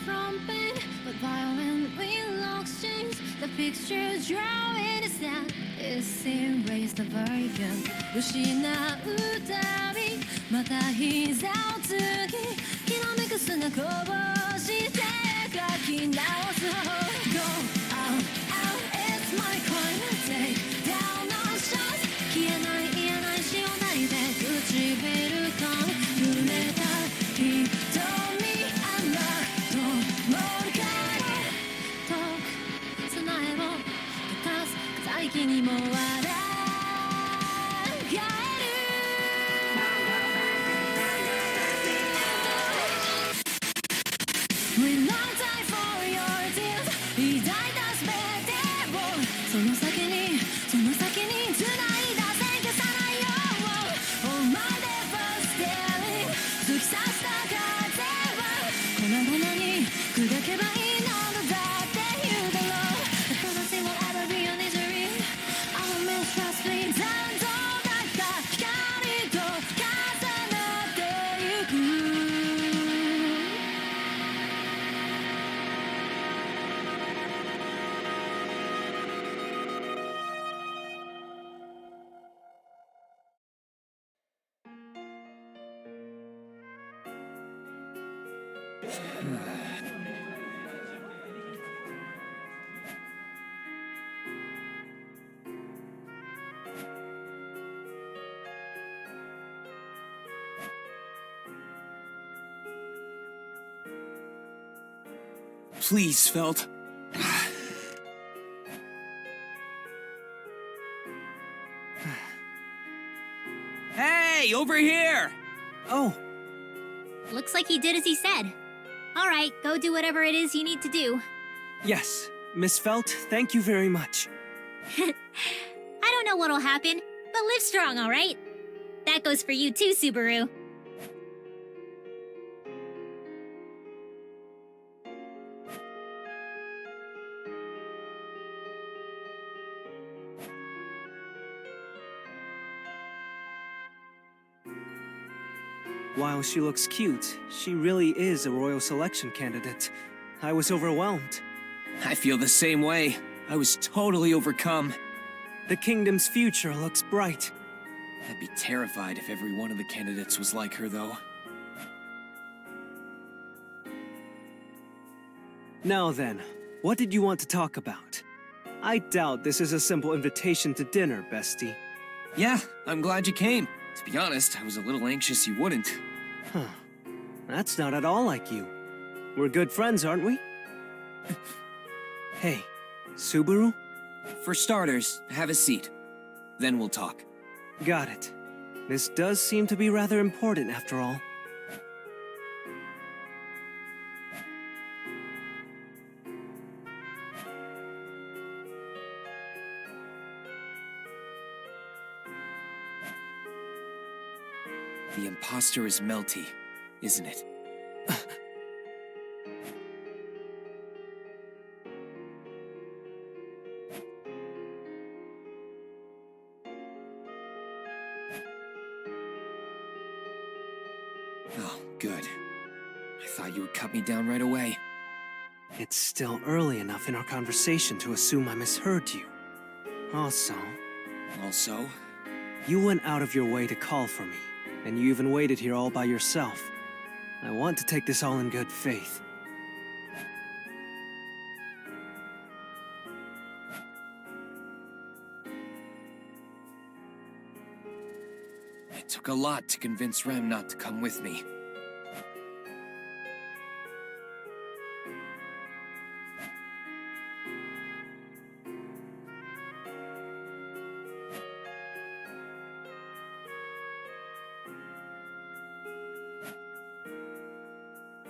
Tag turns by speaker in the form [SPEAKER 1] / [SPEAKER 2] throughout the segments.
[SPEAKER 1] from pain, but violently locks chains. The picture drawn in his hand is erased the version. 失うたびまた膝をつき、きらめく砂こぼして書き直す方法 Go out, out, it's my coin. Take down all shots. 消えない言えないしをないで唇と濡れた瞳あんなともるからと砂絵を溶かす大気にも笑える We not die for your tears 抱いた全てをその先に繋いだ線消さないよ Oh my devastating 突き刺した風は粉々に砕けばいいのだって言うだろう The prophecy will ever be an injury Our mistrust leads and all that 光と重なってゆく
[SPEAKER 2] Please, Felt. Hey, over here! Oh.
[SPEAKER 3] Looks like he did as he said. All right, go do whatever it is you need to do.
[SPEAKER 2] Yes, Miss Felt, thank you very much.
[SPEAKER 3] I don't know what'll happen, but live strong, all right? That goes for you too, Subaru.
[SPEAKER 2] While she looks cute, she really is a royal selection candidate. I was overwhelmed. I feel the same way. I was totally overcome. The kingdom's future looks bright. I'd be terrified if every one of the candidates was like her, though. Now then, what did you want to talk about? I doubt this is a simple invitation to dinner, bestie. Yeah, I'm glad you came. To be honest, I was a little anxious you wouldn't. Huh. That's not at all like you. We're good friends, aren't we? Hey, Subaru? For starters, have a seat. Then we'll talk. Got it. This does seem to be rather important after all. The imposter is Melty, isn't it? Oh, good. I thought you would cut me down right away. It's still early enough in our conversation to assume I misheard you. Also? You went out of your way to call for me. And you even waited here all by yourself. I want to take this all in good faith. It took a lot to convince Rem not to come with me.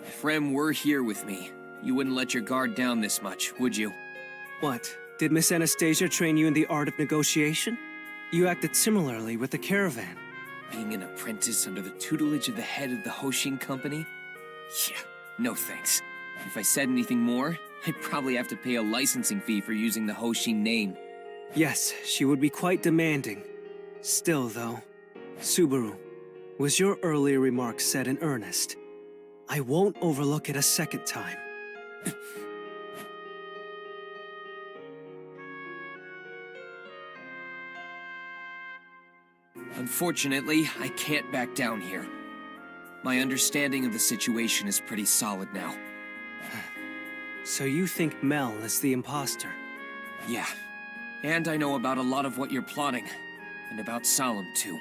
[SPEAKER 2] If Rem were here with me, you wouldn't let your guard down this much, would you? What? Did Miss Anastasia train you in the art of negotiation? You acted similarly with the caravan. Being an apprentice under the tutelage of the head of the Hoshin company? Yeah, no thanks. If I said anything more, I'd probably have to pay a licensing fee for using the Hoshin name. Yes, she would be quite demanding. Still, though, Subaru, was your earlier remark said in earnest? I won't overlook it a second time.
[SPEAKER 4] Unfortunately, I can't back down here. My understanding of the situation is pretty solid now.
[SPEAKER 2] So you think Mel is the imposter?
[SPEAKER 4] Yeah. And I know about a lot of what you're plotting. And about Solemn, too.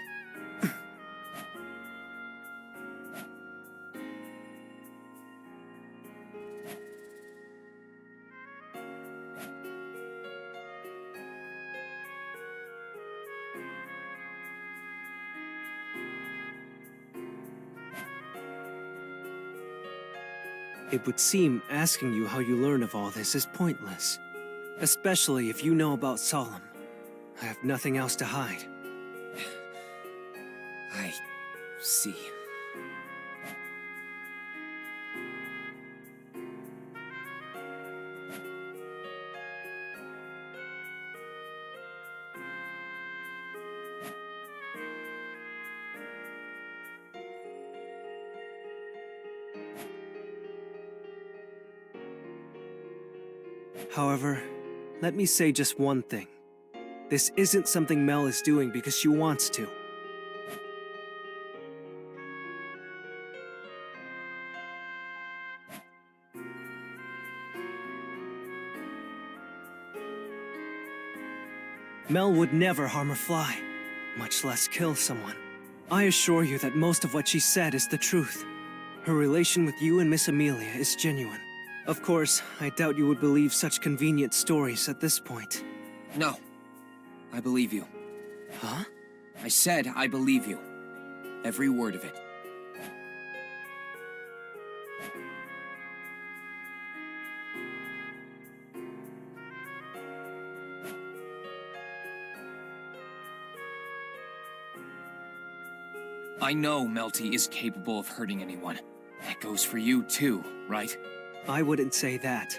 [SPEAKER 2] It would seem asking you how you learn of all this is pointless. Especially if you know about Solemn. I have nothing else to hide.
[SPEAKER 4] I see.
[SPEAKER 2] However, let me say just one thing. This isn't something Mel is doing because she wants to. Mel would never harm or fly, much less kill someone. I assure you that most of what she said is the truth. Her relation with you and Miss Emilia is genuine. Of course, I doubt you would believe such convenient stories at this point.
[SPEAKER 4] No. I believe you.
[SPEAKER 2] Huh?
[SPEAKER 4] I said I believe you. Every word of it. I know Melty is capable of hurting anyone. That goes for you too, right?
[SPEAKER 2] I wouldn't say that.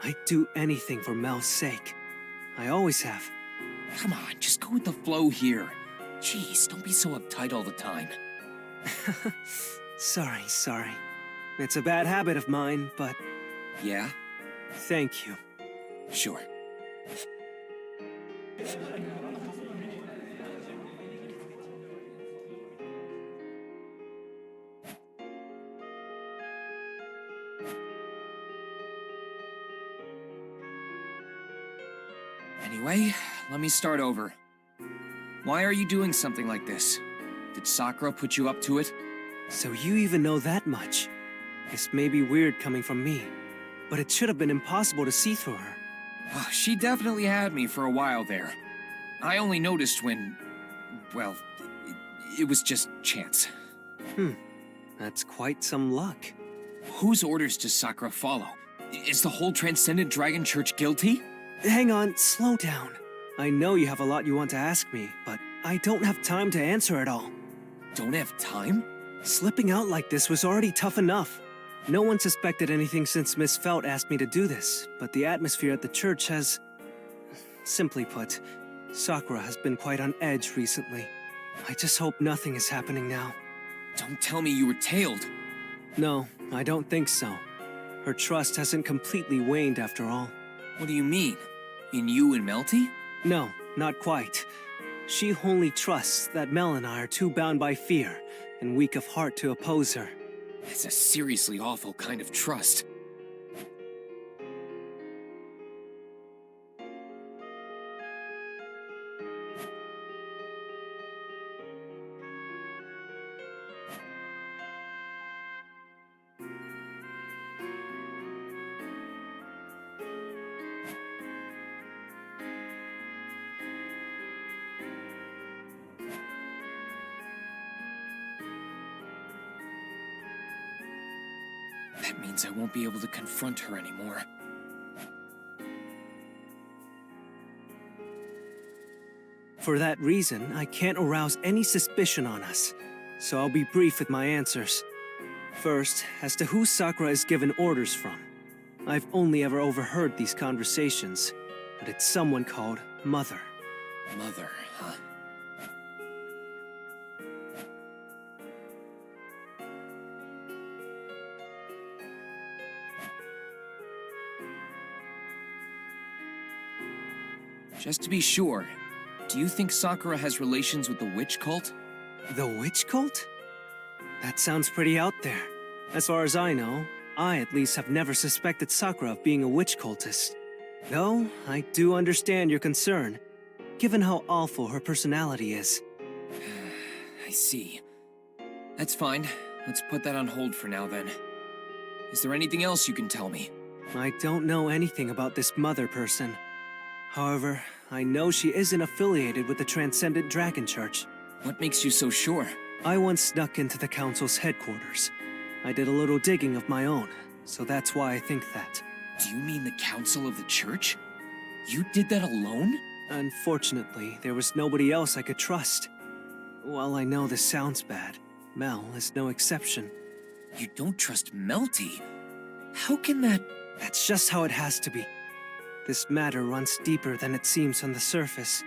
[SPEAKER 2] I'd do anything for Mel's sake. I always have.
[SPEAKER 4] Come on, just go with the flow here. Jeez, don't be so uptight all the time.
[SPEAKER 2] Sorry. It's a bad habit of mine, but
[SPEAKER 4] Yeah?
[SPEAKER 2] thank you.
[SPEAKER 4] Sure. Anyway, let me start over. Why are you doing something like this? Did Sakura put you up to it?
[SPEAKER 2] So you even know that much? This may be weird coming from me, but it should have been impossible to see through her.
[SPEAKER 4] Oh, she definitely had me for a while there. I only noticed when... well, it was just chance.
[SPEAKER 2] That's quite some luck.
[SPEAKER 4] Whose orders does Sakura follow? Is the whole Transcendent Dragon Church guilty?
[SPEAKER 2] Hang on, slow down. I know you have a lot you want to ask me, but I don't have time to answer it all.
[SPEAKER 4] Don't have time?
[SPEAKER 2] Slipping out like this was already tough enough. No one suspected anything since Miss Felt asked me to do this, but the atmosphere at the church has... Simply put, Sakura has been quite on edge recently. I just hope nothing is happening now.
[SPEAKER 4] Don't tell me you were tailed.
[SPEAKER 2] No, I don't think so. Her trust hasn't completely waned after all.
[SPEAKER 4] What do you mean? In you and Melty?
[SPEAKER 2] No, not quite. She only trusts that Mel and I are too bound by fear and weak of heart to oppose her.
[SPEAKER 4] That's a seriously awful kind of trust. That means I won't be able to confront her anymore.
[SPEAKER 2] For that reason, I can't arouse any suspicion on us, so I'll be brief with my answers. First, as to who Sakura is given orders from. I've only ever overheard these conversations, but it's someone called Mother.
[SPEAKER 4] Mother, huh? Just to be sure, do you think Sakura has relations with the witch cult?
[SPEAKER 2] The witch cult? That sounds pretty out there. As far as I know, I at least have never suspected Sakura of being a witch cultist. Though, I do understand your concern, given how awful her personality is.
[SPEAKER 4] I see. That's fine. Let's put that on hold for now then. Is there anything else you can tell me?
[SPEAKER 2] I don't know anything about this mother person. However, I know she isn't affiliated with the Transcendent Dragon Church.
[SPEAKER 4] What makes you so sure?
[SPEAKER 2] I once snuck into the Council's headquarters. I did a little digging of my own, so that's why I think that.
[SPEAKER 4] Do you mean the Council of the Church? You did that alone?
[SPEAKER 2] Unfortunately, there was nobody else I could trust. While I know this sounds bad, Mel is no exception.
[SPEAKER 4] You don't trust Melty? How can that...
[SPEAKER 2] That's just how it has to be. This matter runs deeper than it seems on the surface.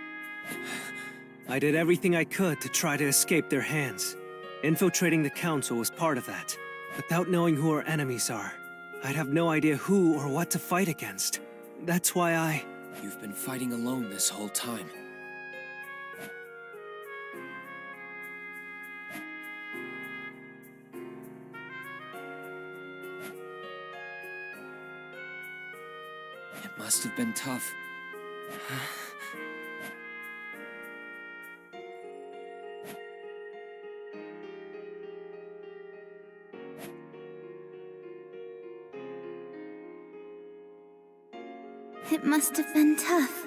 [SPEAKER 2] I did everything I could to try to escape their hands. Infiltrating the Council was part of that. Without knowing who our enemies are, I'd have no idea who or what to fight against. That's why
[SPEAKER 4] You've been fighting alone this whole time. It must have been tough.
[SPEAKER 1] It must have been tough.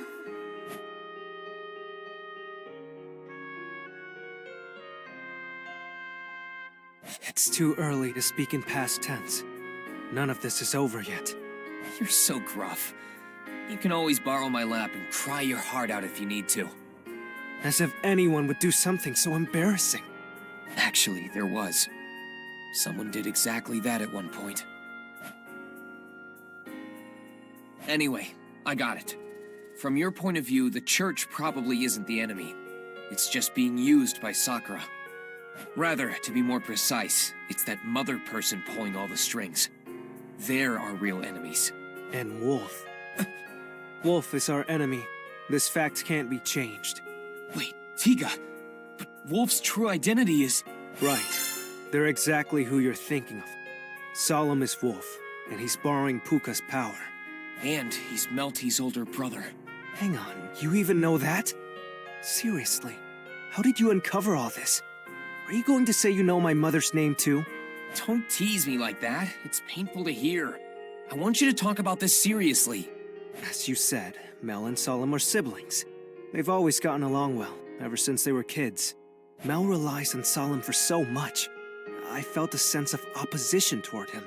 [SPEAKER 2] It's too early to speak in past tense. None of this is over yet.
[SPEAKER 4] You're so gruff. You can always borrow my lap and cry your heart out if you need to.
[SPEAKER 2] As if anyone would do something so embarrassing.
[SPEAKER 4] Actually, there was. Someone did exactly that at one point. Anyway, I got it. From your point of view, the church probably isn't the enemy. It's just being used by Sakura. Rather, to be more precise, it's that mother person pulling all the strings. They're our real enemies.
[SPEAKER 2] And Wolf. Wolf is our enemy. This fact can't be changed.
[SPEAKER 4] Wait, Tiga, but Wolf's true identity is...
[SPEAKER 2] Right. They're exactly who you're thinking of. Solemn is Wolf, and he's borrowing Puka's power.
[SPEAKER 4] And he's Melty's older brother.
[SPEAKER 2] Hang on, you even know that? Seriously, how did you uncover all this? Are you going to say you know my mother's name too?
[SPEAKER 4] Don't tease me like that. It's painful to hear. I want you to talk about this seriously.
[SPEAKER 2] As you said, Mel and Solemn are siblings. They've always gotten along well, ever since they were kids. Mel relies on Solemn for so much. I felt a sense of opposition toward him,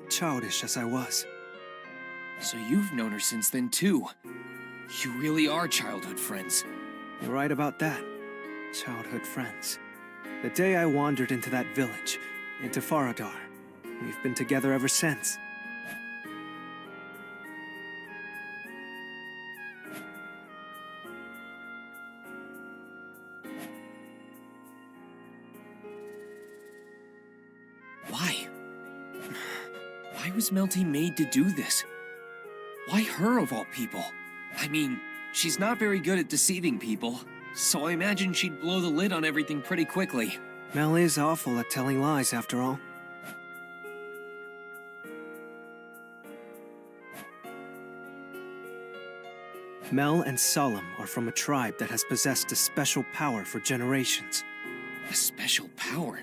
[SPEAKER 2] childish as I was.
[SPEAKER 4] So you've known her since then too. You really are childhood friends.
[SPEAKER 2] You're right about that. Childhood friends. The day I wandered into that village, into Faradar, we've been together ever since.
[SPEAKER 4] Why? Why was Melty made to do this? Why her of all people? I mean, she's not very good at deceiving people, so I imagine she'd blow the lid on everything pretty quickly.
[SPEAKER 2] Mel is awful at telling lies, after all. Mel and Solemn are from a tribe that has possessed a special power for generations.
[SPEAKER 4] A special power?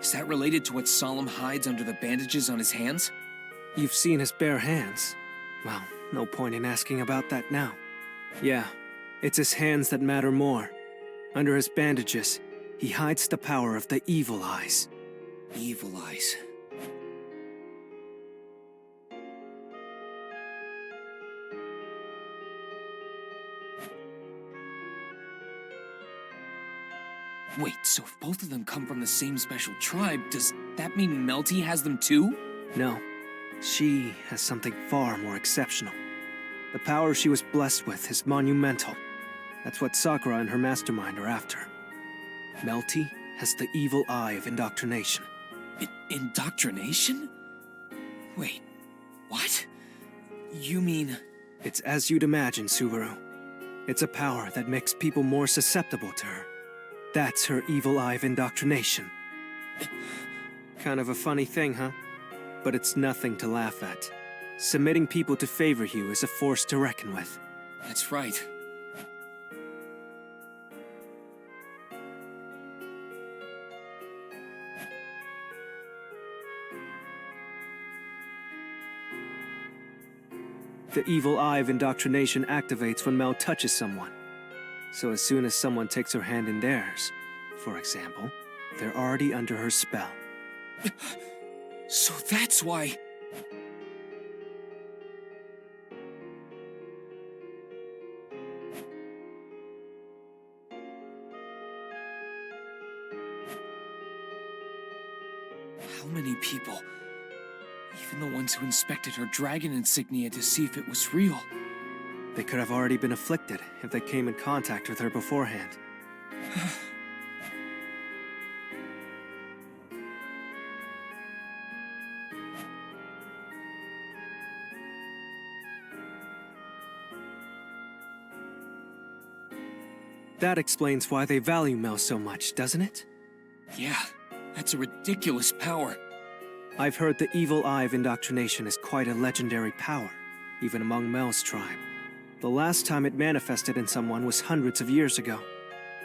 [SPEAKER 4] Is that related to what Solemn hides under the bandages on his hands?
[SPEAKER 2] You've seen his bare hands. Well, no point in asking about that now. Yeah, it's his hands that matter more. Under his bandages, he hides the power of the evil eyes.
[SPEAKER 4] Evil eyes. Wait, so if both of them come from the same special tribe, does that mean Melty has them too?
[SPEAKER 2] No, she has something far more exceptional. The power she was blessed with is monumental. That's what Sakura and her mastermind are after. Melty has the evil eye of indoctrination.
[SPEAKER 4] Indoctrination? Wait, what? You mean...
[SPEAKER 2] It's as you'd imagine, Subaru. It's a power that makes people more susceptible to her. That's her evil eye of indoctrination. Kind of a funny thing, huh? But it's nothing to laugh at. Submitting people to favor you is a force to reckon with.
[SPEAKER 4] That's right.
[SPEAKER 2] The evil eye of indoctrination activates when Mel touches someone. So as soon as someone takes her hand in theirs, for example, they're already under her spell.
[SPEAKER 4] So that's why... How many people? Even the ones who inspected her dragon insignia to see if it was real.
[SPEAKER 2] They could have already been afflicted if they came in contact with her beforehand. That explains why they value Mel so much, doesn't it?
[SPEAKER 4] Yeah, that's a ridiculous power.
[SPEAKER 2] I've heard the evil eye of indoctrination is quite a legendary power, even among Mel's tribe. The last time it manifested in someone was hundreds of years ago.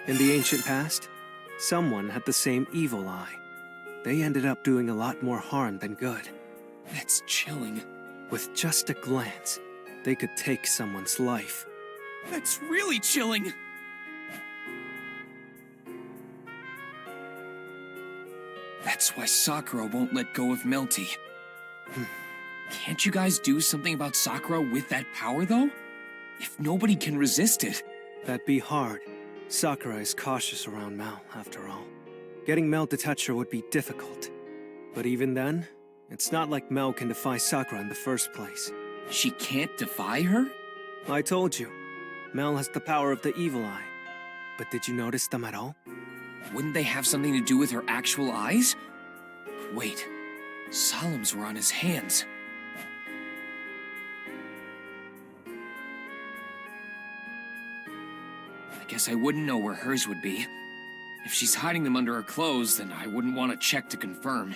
[SPEAKER 2] In the ancient past, someone had the same evil eye. They ended up doing a lot more harm than good.
[SPEAKER 4] That's chilling.
[SPEAKER 2] With just a glance, they could take someone's life.
[SPEAKER 4] That's really chilling! That's why Sakura won't let go of Melty. Can't you guys do something about Sakura with that power, though? If nobody can resist it.
[SPEAKER 2] That'd be hard. Sakura is cautious around Mel, after all. Getting Mel to touch her would be difficult. But even then, it's not like Mel can defy Sakura in the first place.
[SPEAKER 4] She can't defy her?
[SPEAKER 2] I told you, Mel has the power of the evil eye. But did you notice them at all?
[SPEAKER 4] Wouldn't they have something to do with her actual eyes? Wait, Solemn's were on his hands. I guess I wouldn't know where hers would be. If she's hiding them under her clothes, then I wouldn't want to check to confirm.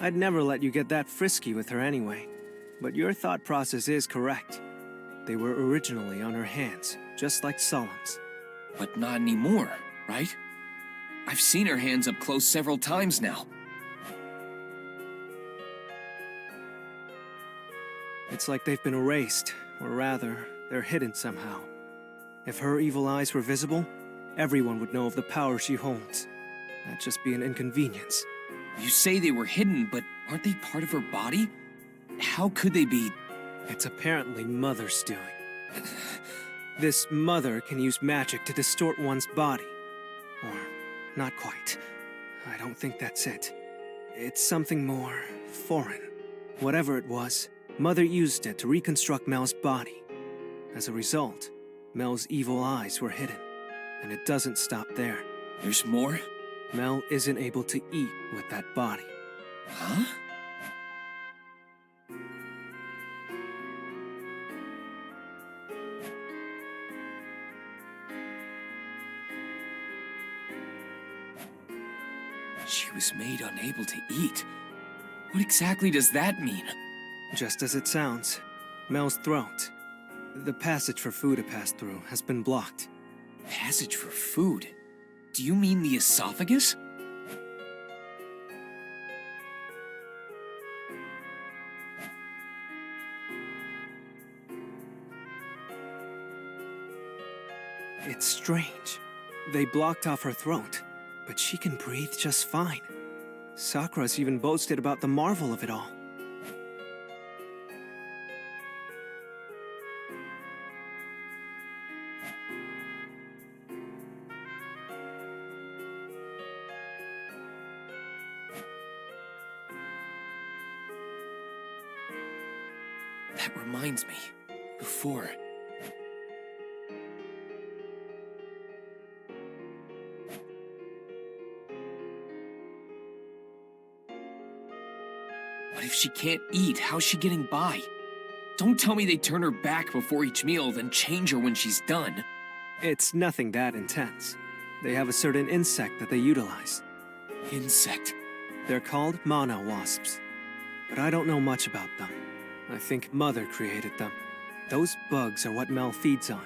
[SPEAKER 2] I'd never let you get that frisky with her anyway. But your thought process is correct. They were originally on her hands, just like Solemn's.
[SPEAKER 4] But not anymore, right? I've seen her hands up close several times now.
[SPEAKER 2] It's like they've been erased, or rather, they're hidden somehow. If her evil eyes were visible, everyone would know of the power she holds. That'd just be an inconvenience.
[SPEAKER 4] You say they were hidden, but aren't they part of her body? How could they be?
[SPEAKER 2] It's apparently Mother's doing. This Mother can use magic to distort one's body. Or, not quite. I don't think that's it. It's something more foreign. Whatever it was, Mother used it to reconstruct Mel's body. As a result, Mel's evil eyes were hidden. And it doesn't stop there.
[SPEAKER 4] There's more?
[SPEAKER 2] Mel isn't able to eat with that body.
[SPEAKER 4] Huh? She was made unable to eat. What exactly does that mean?
[SPEAKER 2] Just as it sounds. Mel's throat. The passage for food to pass through has been blocked.
[SPEAKER 4] Passage for food? Do you mean the esophagus?
[SPEAKER 2] It's strange. They blocked off her throat, but she can breathe just fine. Sakura's even boasted about the marvel of it all.
[SPEAKER 4] That reminds me. Before... But if she can't eat, how's she getting by? Don't tell me they turn her back before each meal, then change her when she's done.
[SPEAKER 2] It's nothing that intense. They have a certain insect that they utilize.
[SPEAKER 4] Insect?
[SPEAKER 2] They're called mana wasps. But I don't know much about them. I think Mother created them. Those bugs are what Mel feeds on.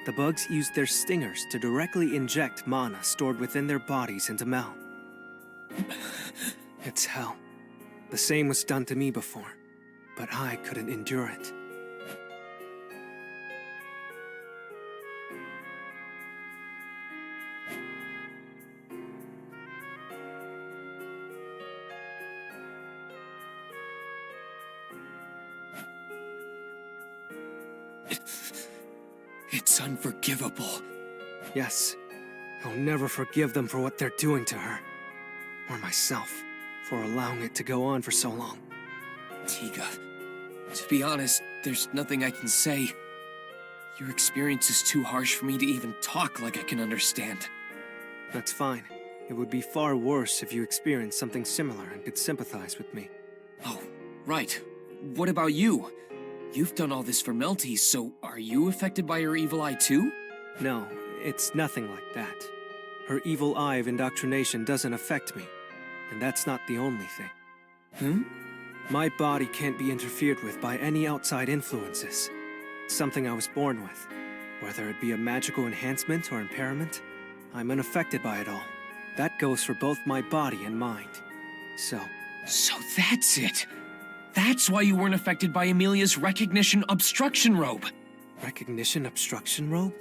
[SPEAKER 2] The bugs use their stingers to directly inject mana stored within their bodies into Mel. It's hell. The same was done to me before, but I couldn't endure it.
[SPEAKER 4] It's unforgivable.
[SPEAKER 2] Yes, I'll never forgive them for what they're doing to her. Or myself, for allowing it to go on for so long.
[SPEAKER 4] Tiga, to be honest, there's nothing I can say. Your experience is too harsh for me to even talk like I can understand.
[SPEAKER 2] That's fine. It would be far worse if you experienced something similar and could sympathize with me.
[SPEAKER 4] Oh, right. What about you? You've done all this for Melty, so are you affected by her evil eye too?
[SPEAKER 2] No, it's nothing like that. Her evil eye of indoctrination doesn't affect me, and that's not the only thing. My body can't be interfered with by any outside influences. It's something I was born with. Whether it be a magical enhancement or impairment, I'm unaffected by it all. That goes for both my body and mind. So
[SPEAKER 4] that's it! That's why you weren't affected by Emilia's recognition obstruction robe!
[SPEAKER 2] Recognition obstruction robe?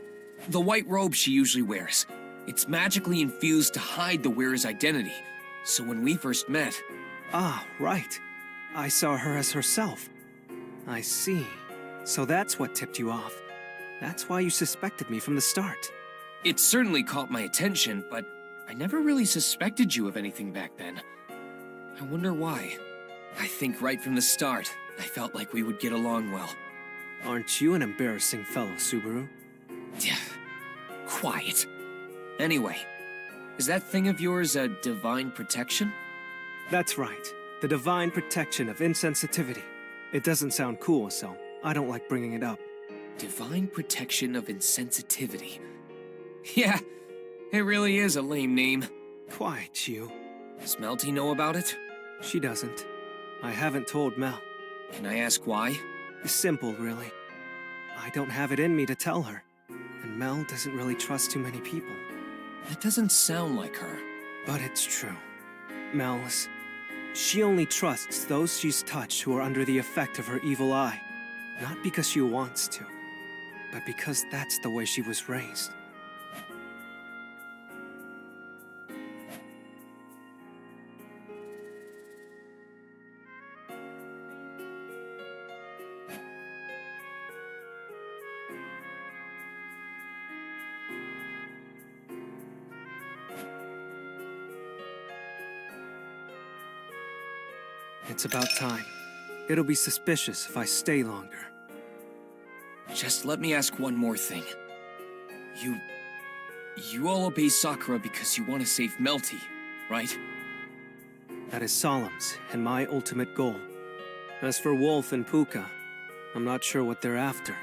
[SPEAKER 4] The white robe she usually wears. It's magically infused to hide the wearer's identity. So when we first met...
[SPEAKER 2] Ah, right. I saw her as herself. I see. So that's what tipped you off. That's why you suspected me from the start.
[SPEAKER 4] It certainly caught my attention, but I never really suspected you of anything back then. I wonder why. I think right from the start, I felt like we would get along well.
[SPEAKER 2] Aren't you an embarrassing fellow, Subaru?
[SPEAKER 4] Quiet. Anyway, is that thing of yours a divine protection?
[SPEAKER 2] That's right. The divine protection of insensitivity. It doesn't sound cool, so I don't like bringing it up.
[SPEAKER 4] Divine protection of insensitivity. Yeah, it really is a lame name.
[SPEAKER 2] Quiet, you.
[SPEAKER 4] Does Melty know about it?
[SPEAKER 2] She doesn't. I haven't told Mel.
[SPEAKER 4] Can I ask why?
[SPEAKER 2] Simple, really. I don't have it in me to tell her. And Mel doesn't really trust too many people.
[SPEAKER 4] That doesn't sound like her.
[SPEAKER 2] But it's true. She only trusts those she's touched who are under the effect of her evil eye. Not because she wants to, but because that's the way she was raised. It's about time. It'll be suspicious if I stay longer.
[SPEAKER 4] Just let me ask one more thing. You all obey Sakura because you want to save Melty, right?
[SPEAKER 2] That is Solemn's and my ultimate goal. As for Wolf and Puka, I'm not sure what they're after.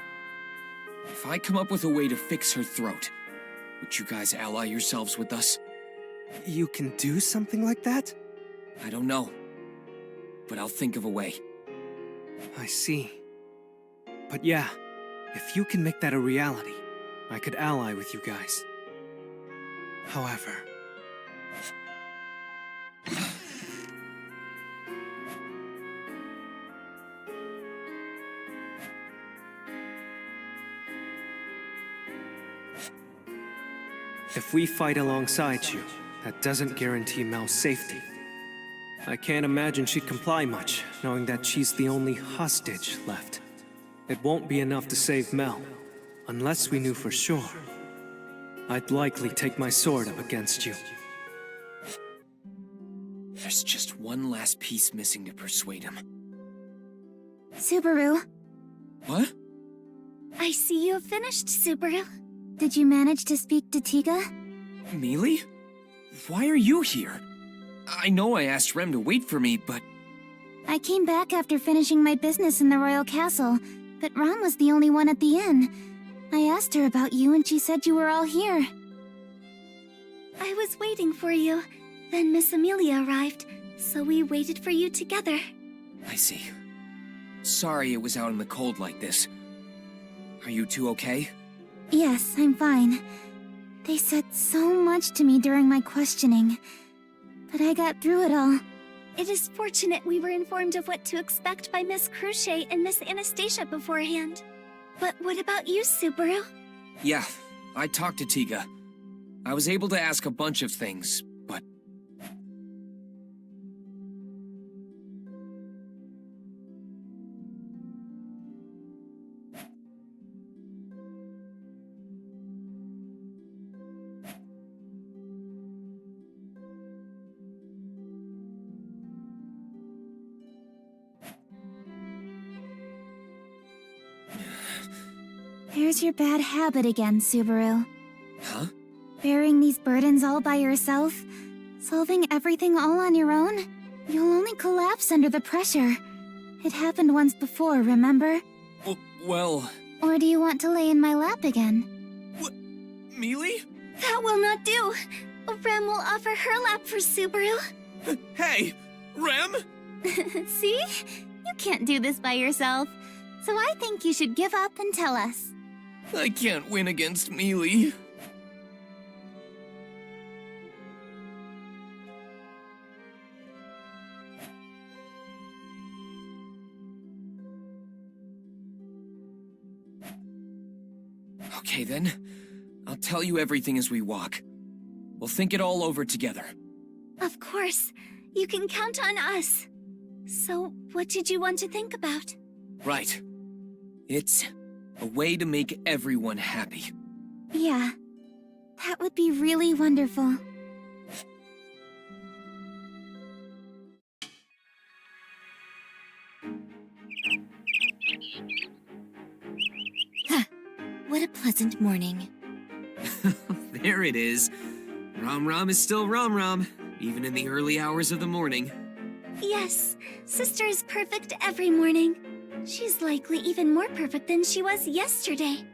[SPEAKER 4] If I come up with a way to fix her throat, would you guys ally yourselves with us?
[SPEAKER 2] You can do something like that?
[SPEAKER 4] I don't know, but I'll think of a way.
[SPEAKER 2] I see. But yeah, if you can make that a reality, I could ally with you guys. However... if we fight alongside you, that doesn't guarantee Mel's safety. I can't imagine she'd comply much, knowing that she's the only hostage left. It won't be enough to save Mel, unless we knew for sure. I'd likely take my sword up against you.
[SPEAKER 4] There's just one last piece missing to persuade him.
[SPEAKER 1] Subaru,
[SPEAKER 4] What?
[SPEAKER 1] I see you have finished, Subaru. Did you manage to speak to Tiga?
[SPEAKER 4] Mealy? Why are you here? I know I asked Rem to wait for me, but...
[SPEAKER 1] I came back after finishing my business in the royal castle, but Ron was the only one at the inn. I asked her about you and she said you were all here.
[SPEAKER 5] I was waiting for you. Then Miss Emilia arrived, so we waited for you together.
[SPEAKER 4] I see. Sorry it was out in the cold like this. Are you two okay?
[SPEAKER 1] Yes, I'm fine. They said so much to me during my questioning, but I got through it all.
[SPEAKER 5] It is fortunate we were informed of what to expect by Miss Cruciate and Miss Anastasia beforehand. But what about you, Subaru?
[SPEAKER 4] Yeah, I talked to Tiga. I was able to ask a bunch of things, but...
[SPEAKER 1] Here's your bad habit again, Subaru.
[SPEAKER 4] Huh?
[SPEAKER 1] Bearing these burdens all by yourself, solving everything all on your own, you'll only collapse under the pressure. It happened once before, remember?
[SPEAKER 4] Well...
[SPEAKER 1] Or do you want to lay in my lap again?
[SPEAKER 4] What? Mealy?
[SPEAKER 5] That will not do. Rem will offer her lap for Subaru.
[SPEAKER 4] Hey! Rem?
[SPEAKER 1] See? You can't do this by yourself. So I think you should give up and tell us.
[SPEAKER 4] I can't win against Mealy. Okay then, I'll tell you everything as we walk. We'll think it all over together.
[SPEAKER 5] Of course. You can count on us. So, what did you want to think about?
[SPEAKER 4] Right. It's a way to make everyone happy.
[SPEAKER 1] Yeah. That would be really wonderful.
[SPEAKER 3] What a pleasant morning.
[SPEAKER 4] There it is. Rom Rom is still Rom Rom, even in the early hours of the morning.
[SPEAKER 5] Yes, Sister is perfect every morning. She's likely even more perfect than she was yesterday.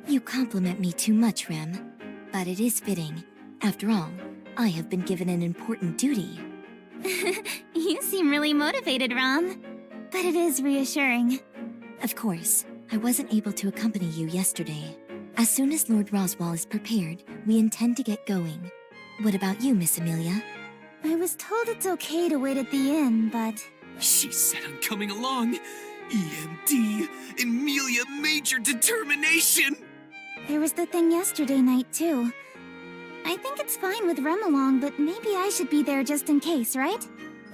[SPEAKER 3] You compliment me too much, Rem. But it is fitting. After all, I have been given an important duty.
[SPEAKER 1] You seem really motivated, Rom. But it is reassuring.
[SPEAKER 3] Of course, I wasn't able to accompany you yesterday. As soon as Lord Roswell is prepared, we intend to get going. What about you, Miss Emilia?
[SPEAKER 1] I was told it's okay to wait at the inn, but...
[SPEAKER 4] She said I'm coming along. EMD, Emilia Major Determination!
[SPEAKER 1] There was the thing yesterday night, too. I think it's fine with Rem along, but maybe I should be there just in case, right?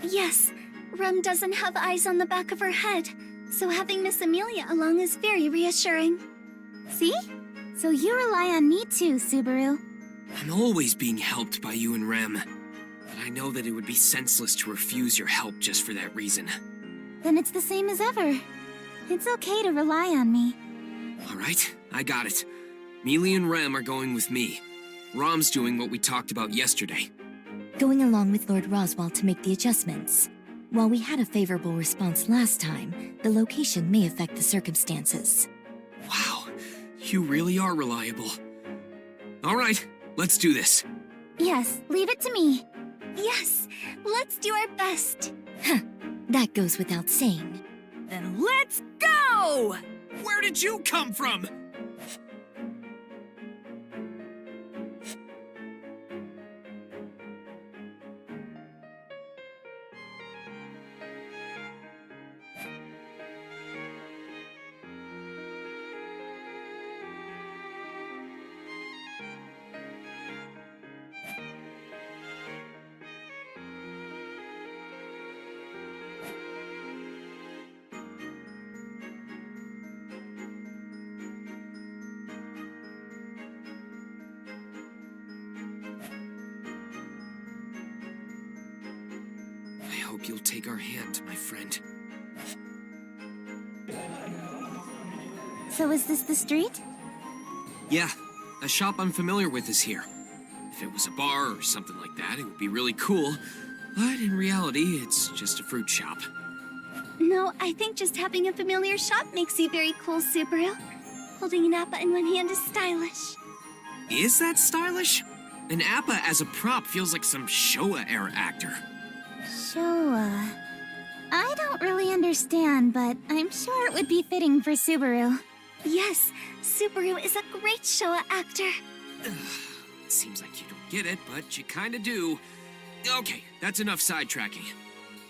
[SPEAKER 5] Yes, Rem doesn't have eyes on the back of her head, so having Miss Emilia along is very reassuring.
[SPEAKER 1] See? So you rely on me too, Subaru.
[SPEAKER 4] I'm always being helped by you and Rem. But I know that it would be senseless to refuse your help just for that reason.
[SPEAKER 1] Then it's the same as ever. It's okay to rely on me.
[SPEAKER 4] Alright, I got it. Mealy and Rem are going with me. Rom's doing what we talked about yesterday.
[SPEAKER 3] Going along with Lord Roswell to make the adjustments. While we had a favorable response last time, the location may affect the circumstances.
[SPEAKER 4] Wow, you really are reliable. Alright, let's do this.
[SPEAKER 1] Yes, leave it to me.
[SPEAKER 5] Yes, let's do our best.
[SPEAKER 3] Huh, that goes without saying.
[SPEAKER 6] Then let's go!
[SPEAKER 4] Where did you come from? I hope you'll take our hand, my friend.
[SPEAKER 1] So is this the street?
[SPEAKER 4] Yeah, a shop I'm familiar with is here. If it was a bar or something like that, it would be really cool. But in reality, it's just a fruit shop.
[SPEAKER 5] No, I think just having a familiar shop makes you very cool, Subaru. Holding an appa in one hand is stylish.
[SPEAKER 4] Is that stylish? An appa as a prop feels like some Showa-era actor.
[SPEAKER 5] Showa. I don't really understand, but I'm sure it would be fitting for Subaru. Yes, Subaru is a great Showa actor.
[SPEAKER 4] Seems like you don't get it, but you kinda do. Okay, that's enough sidetracking.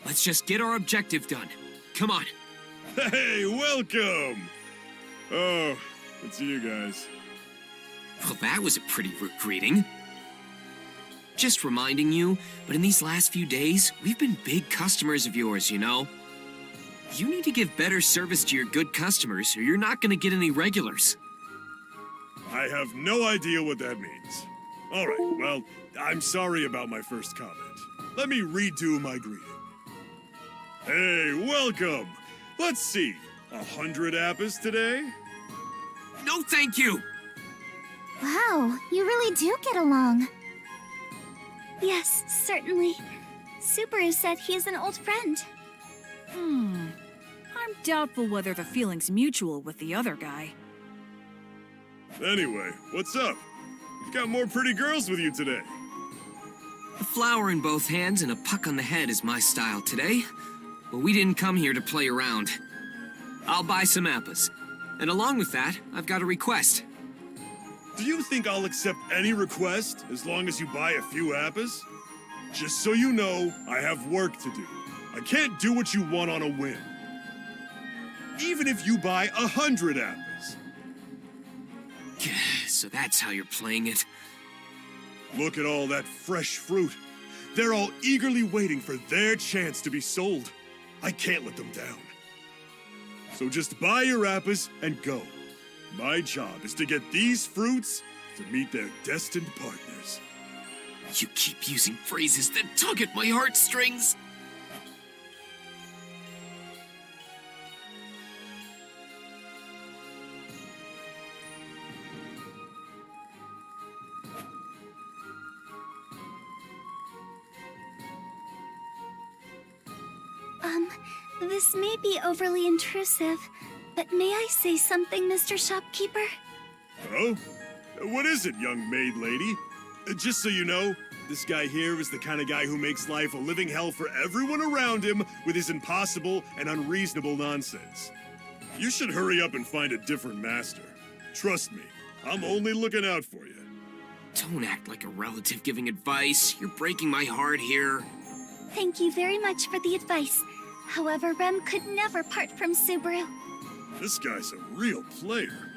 [SPEAKER 4] Let's just get our objective done. Come on.
[SPEAKER 7] Hey, welcome! Oh, it's you guys.
[SPEAKER 4] Well, that was a pretty rude greeting. Just reminding you, but in these last few days, we've been big customers of yours, you know? You need to give better service to your good customers, or you're not gonna get any regulars.
[SPEAKER 7] I have no idea what that means. Alright, well, I'm sorry about my first comment. Let me redo my greeting. Hey, welcome! Let's see, 100 appas today?
[SPEAKER 4] No, thank you!
[SPEAKER 5] Wow, you really do get along. Yes, certainly. Subaru said he is an old friend.
[SPEAKER 6] I'm doubtful whether the feeling's mutual with the other guy.
[SPEAKER 7] Anyway, what's up? You've got more pretty girls with you today.
[SPEAKER 4] A flower in both hands and a puck on the head is my style today. But we didn't come here to play around. I'll buy some appas. And along with that, I've got a request.
[SPEAKER 7] Do you think I'll accept any request as long as you buy a few appas? Just so you know, I have work to do. I can't do what you want on a whim. Even if you buy 100 appas.
[SPEAKER 4] So that's how you're playing it.
[SPEAKER 7] Look at all that fresh fruit. They're all eagerly waiting for their chance to be sold. I can't let them down. So just buy your appas and go. My job is to get these fruits to meet their destined partners.
[SPEAKER 4] You keep using phrases that tug at my heartstrings.
[SPEAKER 5] This may be overly intrusive, but may I say something, Mr. Shopkeeper?
[SPEAKER 7] Oh? What is it, young maid lady? Just so you know, this guy here is the kind of guy who makes life a living hell for everyone around him with his impossible and unreasonable nonsense. You should hurry up and find a different master. Trust me, I'm only looking out for you.
[SPEAKER 4] Don't act like a relative giving advice. You're breaking my heart here.
[SPEAKER 5] Thank you very much for the advice. However, Rem could never part from Subaru.
[SPEAKER 7] This guy's a real player.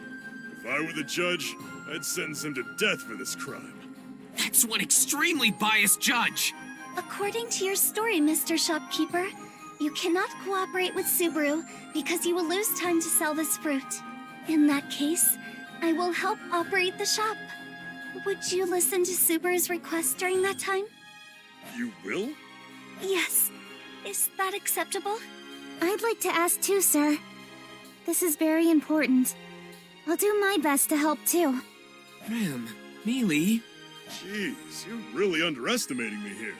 [SPEAKER 7] If I were the judge, I'd sentence him to death for this crime.
[SPEAKER 4] That's one extremely biased judge.
[SPEAKER 5] According to your story, Mr. Shopkeeper, you cannot cooperate with Subaru because you will lose time to sell this fruit. In that case, I will help operate the shop. Would you listen to Subaru's request during that time?
[SPEAKER 7] You will?
[SPEAKER 5] Yes. Is that acceptable? I'd like to ask too, sir. This is very important. I'll do my best to help too.
[SPEAKER 4] Rem, Mealy.
[SPEAKER 7] Jeez, you're really underestimating me here.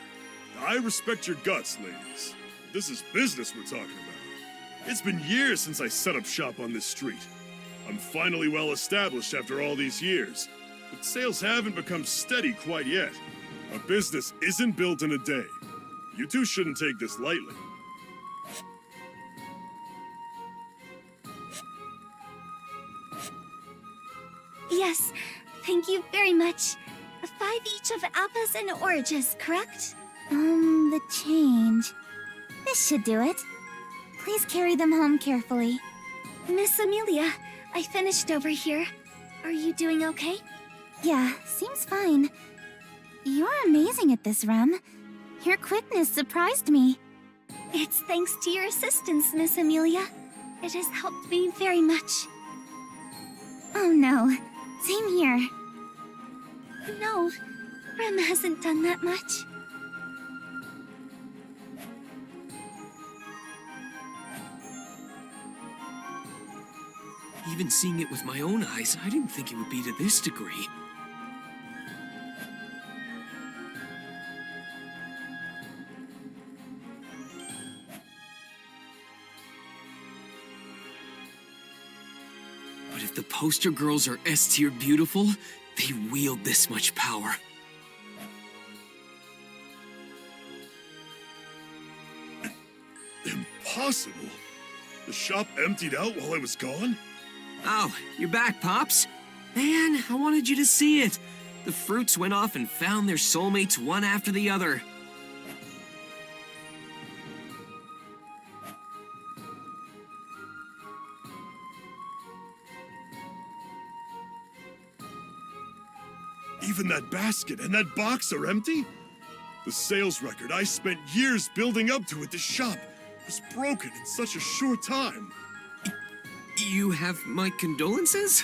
[SPEAKER 7] I respect your guts, ladies. This is business we're talking about. It's been years since I set up shop on this street. I'm finally well established after all these years, but sales haven't become steady quite yet. A business isn't built in a day. You two shouldn't take this lightly.
[SPEAKER 5] Yes, thank you very much. 5 each of appas and oranges, correct? The change. This should do it. Please carry them home carefully. Miss Emilia, I finished over here. Are you doing okay? Yeah, seems fine. You're amazing at this, Rem. Your quickness surprised me. It's thanks to your assistance, Miss Emilia. It has helped me very much. Oh no, same here. No, Rem hasn't done that much.
[SPEAKER 4] Even seeing it with my own eyes, I didn't think it would be to this degree. But But if the poster girls are S-tier beautiful, they wield this much power.
[SPEAKER 7] Impossible? The shop emptied out while I was gone?
[SPEAKER 4] Oh, you're back, Pops. Man, I wanted you to see it. The fruits went off and found their soulmates one after the other.
[SPEAKER 7] Even that basket and that box are empty? The sales record I spent years building up to at this shop was broken in such a short time.
[SPEAKER 4] You have my condolences?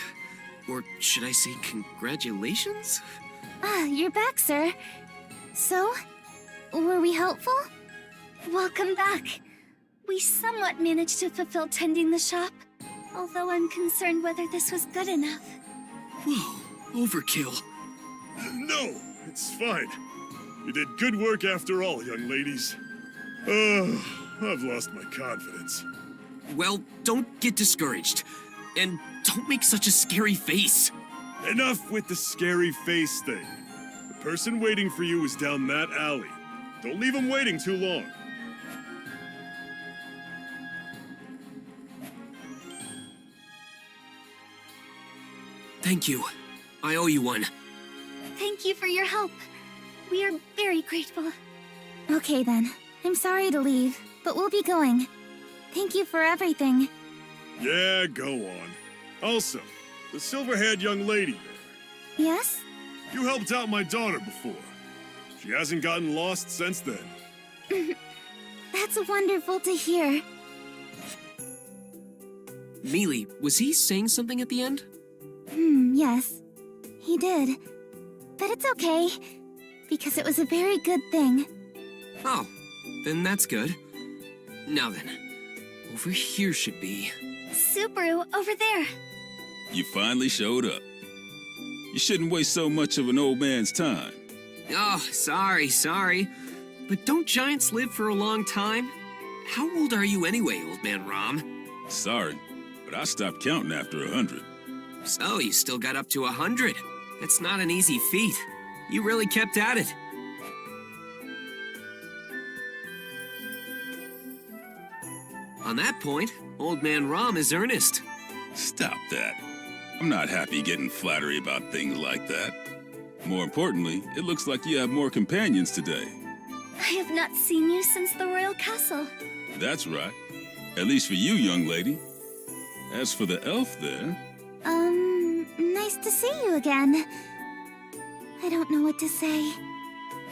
[SPEAKER 4] Or should I say congratulations?
[SPEAKER 5] Ah, you're back, sir. So, were we helpful? Welcome back. We somewhat managed to fulfill tending the shop, although I'm concerned whether this was good enough.
[SPEAKER 4] Whoa, overkill.
[SPEAKER 7] No, it's fine. You did good work after all, young ladies. I've lost my confidence.
[SPEAKER 4] Well, don't get discouraged. And don't make such a scary face.
[SPEAKER 7] Enough with the scary face thing. The person waiting for you is down that alley. Don't leave him waiting too long.
[SPEAKER 4] Thank you. I owe you one.
[SPEAKER 5] Thank you for your help. We are very grateful. Okay then. I'm sorry to leave, but we'll be going. Thank you for everything.
[SPEAKER 7] Yeah, go on. Also, the silver-haired young lady there.
[SPEAKER 5] Yes?
[SPEAKER 7] You helped out my daughter before. She hasn't gotten lost since then.
[SPEAKER 5] That's wonderful to hear.
[SPEAKER 4] Mealy, was he saying something at the end?
[SPEAKER 5] Yes. He did. But it's okay, because it was a very good thing.
[SPEAKER 4] Oh, then that's good. Now then, over here should be...
[SPEAKER 5] Subaru, over there.
[SPEAKER 8] You finally showed up. You shouldn't waste so much of an old man's time.
[SPEAKER 4] Oh, sorry. But don't giants live for a long time? How old are you anyway, old man Rom?
[SPEAKER 8] Sorry, but I stopped counting after 100.
[SPEAKER 4] So, you still got up to 100. That's not an easy feat. You really kept at it. On that point, old man Rom is earnest.
[SPEAKER 8] Stop that. I'm not happy getting flattery about things like that. More importantly, it looks like you have more companions today.
[SPEAKER 5] I have not seen you since the royal castle.
[SPEAKER 8] That's right. At least for you, young lady. As for the elf there...
[SPEAKER 5] Nice to see you again. I don't know what to say.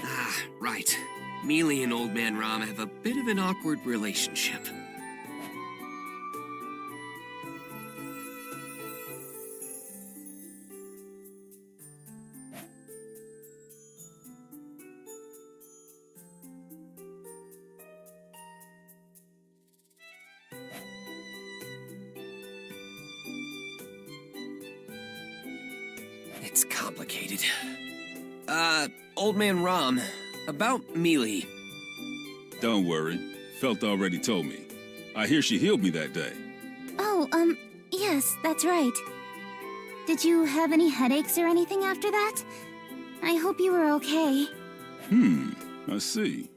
[SPEAKER 4] Ah, right. Mealy and old man Rom have a bit of an awkward relationship. It's complicated. Old man Rom, about Mealy.
[SPEAKER 8] Don't worry. Felt already told me. I hear she healed me that day.
[SPEAKER 5] Oh, yes, that's right. Did you have any headaches or anything after that? I hope you were okay.
[SPEAKER 8] I see.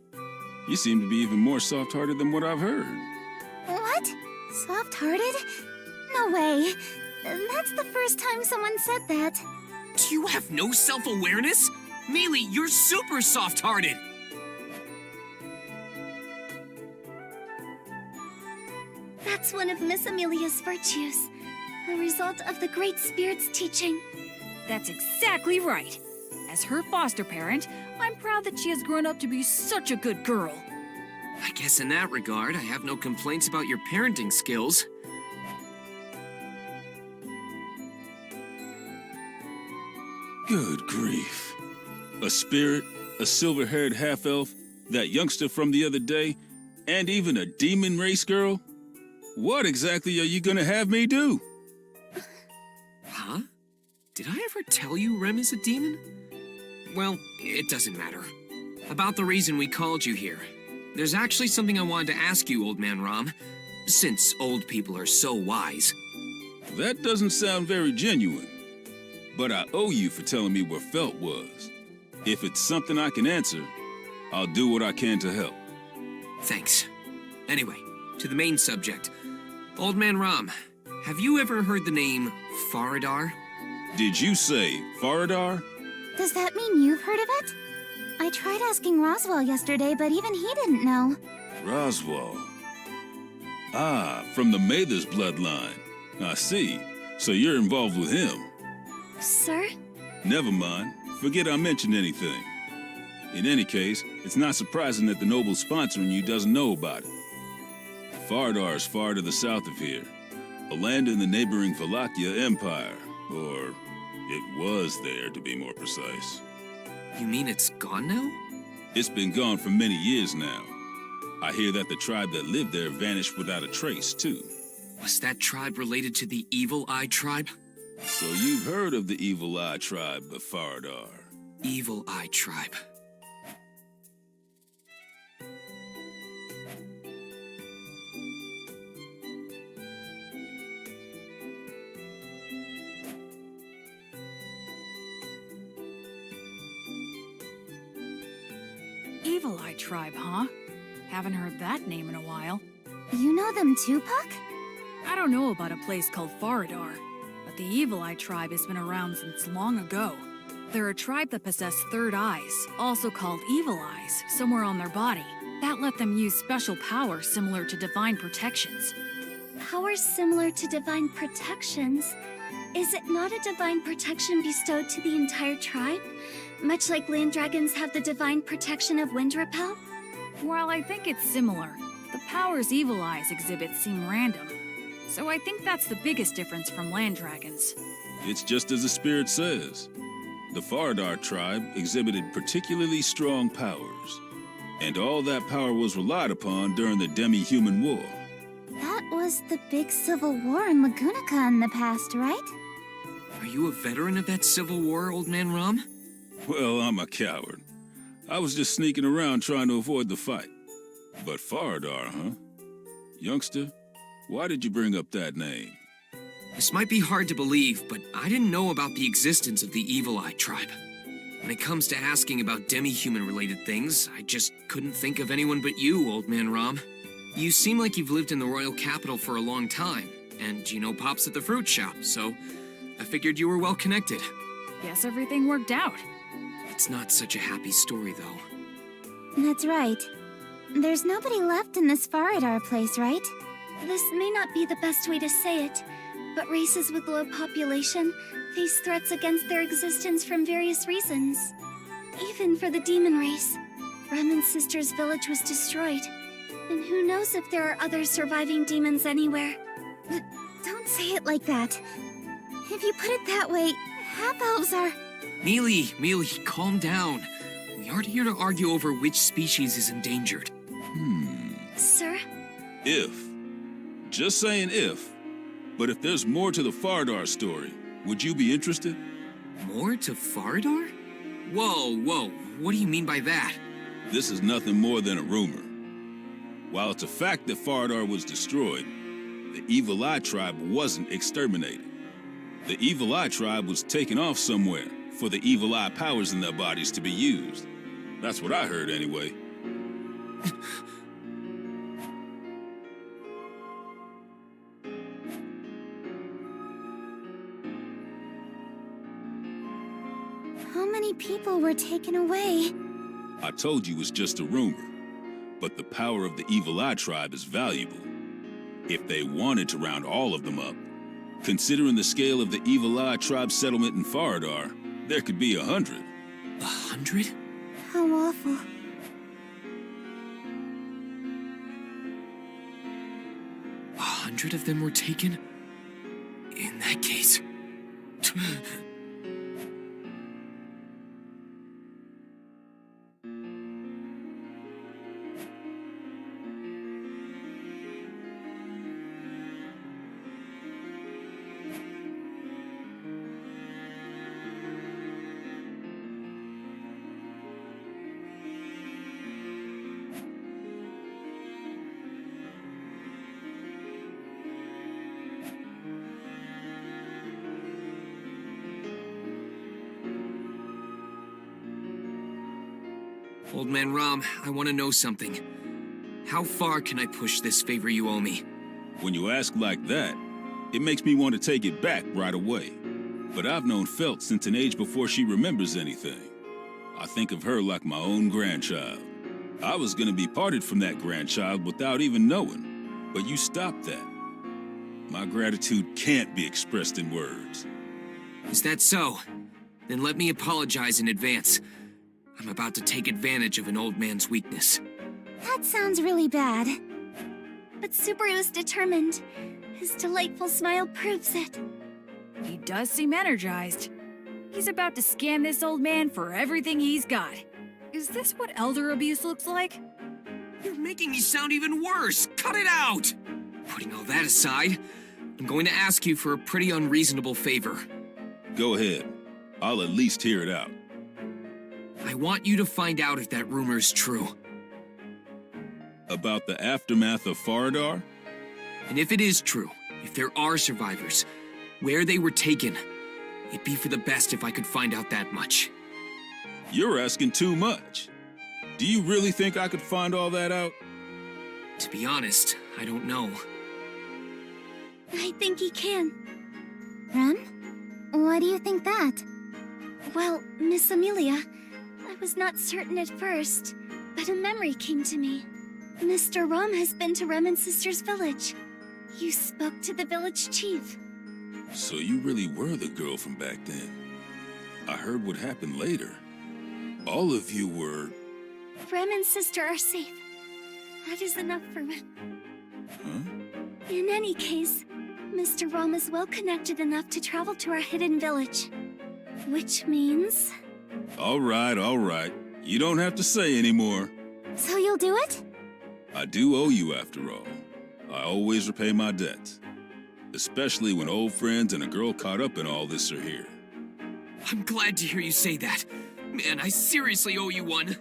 [SPEAKER 8] You seem to be even more soft-hearted than what I've heard.
[SPEAKER 5] What? Soft-hearted? No way. That's the first time someone said that.
[SPEAKER 4] Do you have no self-awareness? Mealy, you're super soft-hearted!
[SPEAKER 5] That's one of Miss Emilia's virtues. A result of the Great Spirit's teaching.
[SPEAKER 6] That's exactly right. As her foster parent, I'm proud that she has grown up to be such a good girl.
[SPEAKER 4] I guess in that regard, I have no complaints about your parenting skills.
[SPEAKER 8] Good grief. A spirit, a silver-haired half-elf, that youngster from the other day, and even a demon race girl? What exactly are you gonna have me do?
[SPEAKER 4] Huh? Did I ever tell you Rem is a demon? Well, it doesn't matter. About the reason we called you here. There's actually something I wanted to ask you, old man Rom, since old people are so wise.
[SPEAKER 8] That doesn't sound very genuine. But I owe you for telling me where Felt was. If it's something I can answer, I'll do what I can to help.
[SPEAKER 4] Thanks. Anyway, to the main subject. Old Man Ram, have you ever heard the name Faradar?
[SPEAKER 8] Did you say Faradar?
[SPEAKER 5] Does that mean you've heard of it? I tried asking Roswell yesterday, but even he didn't know.
[SPEAKER 8] Roswell. Ah, from the Mathers bloodline. I see. So you're involved with him.
[SPEAKER 5] Sir?
[SPEAKER 8] Never mind. Forget I mentioned anything. In any case, it's not surprising that the noble sponsoring you doesn't know about it. Faradar is far to the south of here, a land in the neighboring Wallachia Empire, or it was there to be more precise.
[SPEAKER 4] You mean it's gone now?
[SPEAKER 8] It's been gone for many years now. I hear that the tribe that lived there vanished without a trace, too.
[SPEAKER 4] Was that tribe related to the Evil Eye tribe?
[SPEAKER 8] So you've heard of the Evil Eye tribe of Faradar?
[SPEAKER 4] Evil Eye tribe.
[SPEAKER 6] Evil Eye Tribe, huh? Haven't heard that name in a while.
[SPEAKER 5] You know them too, Puck?
[SPEAKER 6] I don't know about a place called Faradar, but the Evil Eye Tribe has been around since long ago. They're a tribe that possess third eyes, also called Evil Eyes, somewhere on their body. That let them use special powers similar to divine protections.
[SPEAKER 5] Powers similar to divine protections? Is it not a divine protection bestowed to the entire tribe? Much like land dragons have the divine protection of wind repel?
[SPEAKER 6] While I think it's similar, the powers Evil Eyes exhibit seem random. So I think that's the biggest difference from land dragons.
[SPEAKER 8] It's just as the spirit says. The Faradar tribe exhibited particularly strong powers, and all that power was relied upon during the Demi-Human War.
[SPEAKER 5] That was the big civil war in Lugunica in the past, right?
[SPEAKER 4] Are you a veteran of that civil war, Old Man Ram?
[SPEAKER 8] Well, I'm a coward. I was just sneaking around trying to avoid the fight. But Faradar, huh? Youngster, why did you bring up that name?
[SPEAKER 4] This might be hard to believe, but I didn't know about the existence of the Evil Eye tribe. When it comes to asking about demi-human related things, I just couldn't think of anyone but you, Old Man Ram. You seem like you've lived in the royal capital for a long time, and you know Pops at the fruit shop, so I figured you were well connected.
[SPEAKER 6] Guess everything worked out.
[SPEAKER 4] It's not such a happy story, though.
[SPEAKER 5] That's right. There's nobody left in this Faradar place, right? This may not be the best way to say it, but races with low population face threats against their existence from various reasons. Even for the demon race, Raman's sister's village was destroyed. And who knows if there are other surviving demons anywhere. Don't say it like that. If you put it that way, half-elves are...
[SPEAKER 4] Mealy, calm down. We aren't here to argue over which species is endangered.
[SPEAKER 5] Sir?
[SPEAKER 8] If. Just saying if. But if there's more to the Faradar story, would you be interested?
[SPEAKER 4] More to Faradar? Whoa, what do you mean by that?
[SPEAKER 8] This is nothing more than a rumor. While it's a fact that Faradar was destroyed, the Evil Eye tribe wasn't exterminated. The Evil Eye tribe was taken off somewhere for the Evil Eye powers in their bodies to be used. That's what I heard anyway.
[SPEAKER 5] How many people were taken away?
[SPEAKER 8] I told you it's just a rumor, but the power of the Evil Eye tribe is valuable. If they wanted to round all of them up, considering the scale of the Evil Eye tribe settlement in Faradar, there could be 100.
[SPEAKER 4] 100?
[SPEAKER 5] How awful.
[SPEAKER 4] A 100 of them were taken? In that case... Old Man Rom, I want to know something. How far can I push this favor you owe me?
[SPEAKER 8] When you ask like that, it makes me want to take it back right away. But I've known Felt since an age before she remembers anything. I think of her like my own grandchild. I was gonna be parted from that grandchild without even knowing, but you stopped that. My gratitude can't be expressed in words.
[SPEAKER 4] Is that so? Then let me apologize in advance. I'm about to take advantage of an old man's weakness.
[SPEAKER 5] That sounds really bad. But Subaru is determined. His delightful smile proves it.
[SPEAKER 6] He does seem energized. He's about to scam this old man for everything he's got. Is this what elder abuse looks like?
[SPEAKER 4] You're making me sound even worse! Cut it out! Putting all that aside, I'm going to ask you for a pretty unreasonable favor.
[SPEAKER 8] Go ahead. I'll at least hear it out.
[SPEAKER 4] I want you to find out if that rumor is true.
[SPEAKER 8] About the aftermath of Faradar?
[SPEAKER 4] And if it is true, if there are survivors, where they were taken, it'd be for the best if I could find out that much.
[SPEAKER 8] You're asking too much. Do you really think I could find all that out?
[SPEAKER 4] To be honest, I don't know.
[SPEAKER 5] I think he can.
[SPEAKER 1] Rem? Why do you think that?
[SPEAKER 5] Well, Miss Emilia, I was not certain at first, but a memory came to me. Mr. Rom has been to Rem and Sister's village. You spoke to the village chief.
[SPEAKER 8] So you really were the girl from back then. I heard what happened later. All of you were...
[SPEAKER 5] Rem and Sister are safe. That is enough for Rem.
[SPEAKER 8] Huh?
[SPEAKER 5] In any case, Mr. Rom is well connected enough to travel to our hidden village. Which means...
[SPEAKER 8] All right. You don't have to say anymore.
[SPEAKER 1] So you'll do it?
[SPEAKER 8] I do owe you after all. I always repay my debts. Especially when old friends and a girl caught up in all this are here.
[SPEAKER 4] I'm glad to hear you say that. Man, I seriously owe you one.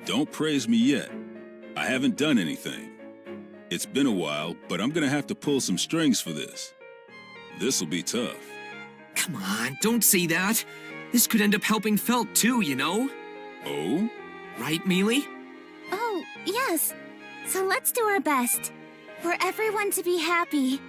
[SPEAKER 8] Don't praise me yet. I haven't done anything. It's been a while, but I'm gonna have to pull some strings for this. This'll be tough.
[SPEAKER 4] Come on, don't say that. This could end up helping Felt too, you know?
[SPEAKER 8] Oh?
[SPEAKER 4] Right, Mealy?
[SPEAKER 1] Oh, yes. So let's do our best. For everyone to be happy.